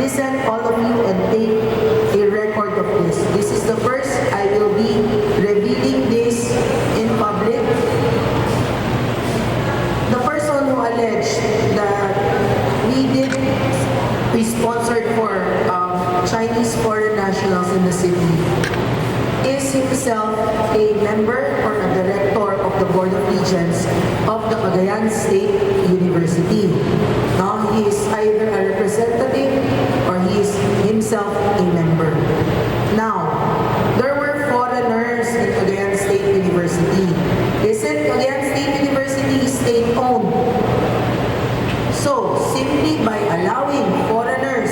listen, all of you, and take a record of this. This is the first I will be revealing this in public. The person who alleged that we sponsored for Chinese foreign nationals in the city is himself a member or a director of the Board of Regents of the Cagayan State University. Now, he is either a representative or he is himself a member. Now, there were foreigners in Cagayan State University. They said Cagayan State University is state-owned. So, simply by allowing foreigners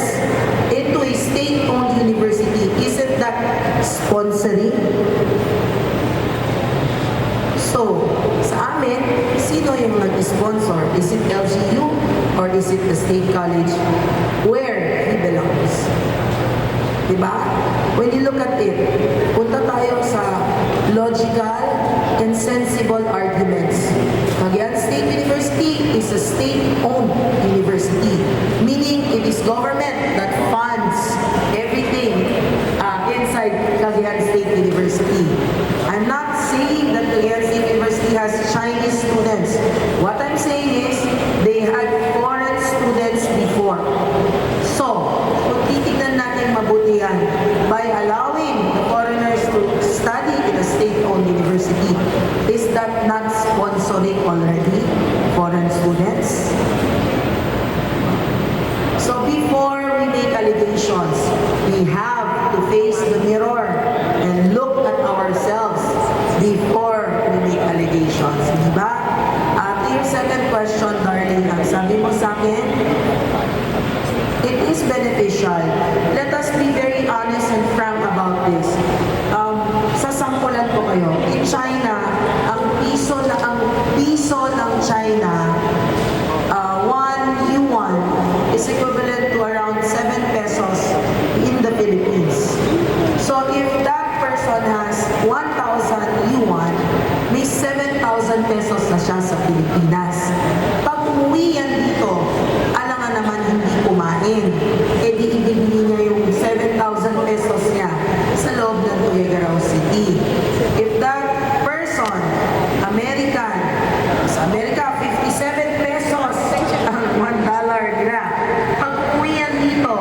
into a state-owned university, isn't that sponsoring? So, sa amin, sino yung nag-sponsor? Is it LGU or is it the State College where he belongs? Diba? When you look at it, punta tayo sa logical and sensible arguments. Cagayan State University is a state-owned university, meaning it is government that funds everything inside Cagayan State University. I'm not saying that Cagayan State University has Chinese students. What I'm saying is they had foreign students before. So, kung titignan natin mabuti yan, by allowing the foreigners to study in a state-owned university, is that not sponsoring already foreign students? So before we make allegations, we have to face the mirror and look at ourselves before we make allegations. Diba? To your second question, darling, ang sabi mo sa akin, it is beneficial. Let us be very honest and frank about this. Sasampulan ko kayo. In China, ang piso ng China, 1 yuan is equivalent to around 7 pesos in the Philippines. So if that person has 1,000 yuan, may 7,000 pesos na siya sa Pilipinas. Pag umuwi yan dito, alangan naman hindi kumain. E di ibigay niya yung 7,000 pesos niya sa loob ng Tuguegarao City. If that person, American, sa Amerika, 57 pesos ang $1 nila. Pag uwi yan dito,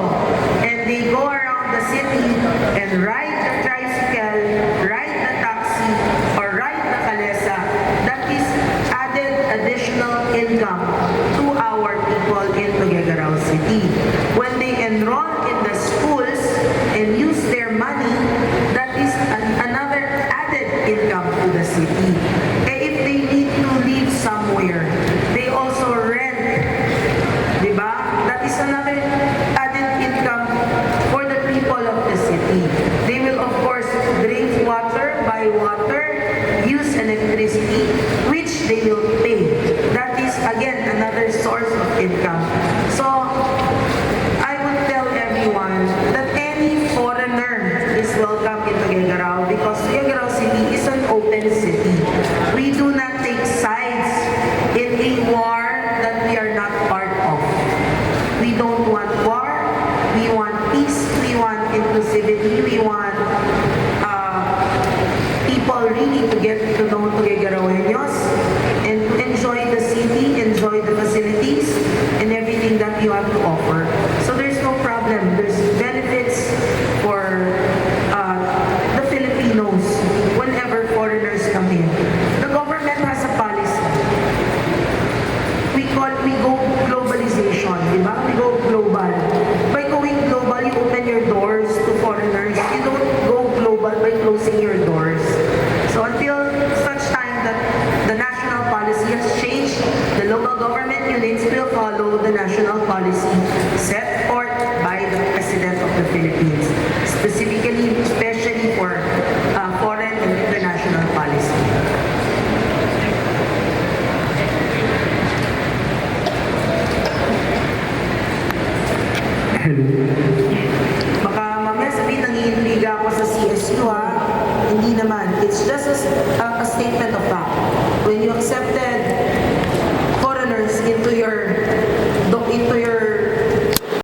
and they go around the city and ride the tricycle, ride the taxi, or ride the kalesa, that is added additional income to our people in Tuguegarao City. When they enroll in the schools and use their money, that is another added income to the city. And if they need to live somewhere, they also rent. Diba? That is another added income for the people of the city. They will of course drink water, buy water, use electricity, which they will pay. That is again another source of income. So, I would tell everyone that any foreigner is welcome in Tuguegarao because Tuguegarao City is an open city. We do not take sides in a war that we are not part of. We don't want war. We want peace. We want inclusivity. We want people really to get to know Tuguegaraoeños and to enjoy the city, enjoy the facilities, and everything that you have to offer. So there's no problem. There's benefits for the Filipinos whenever foreigners come in. The government has a policy. We go globalization, di ba? We go global. By going global, you open your doors to foreigners. You don't go global by closing your doors. So until such time that the national policy has changed, the local government units will follow the national policy set forth by the President of the Philippines, specifically, especially for foreign and international policy. Baka mamaya sabihin nangiintriga ako sa CSU ha. Hindi naman. It's just a statement of fact.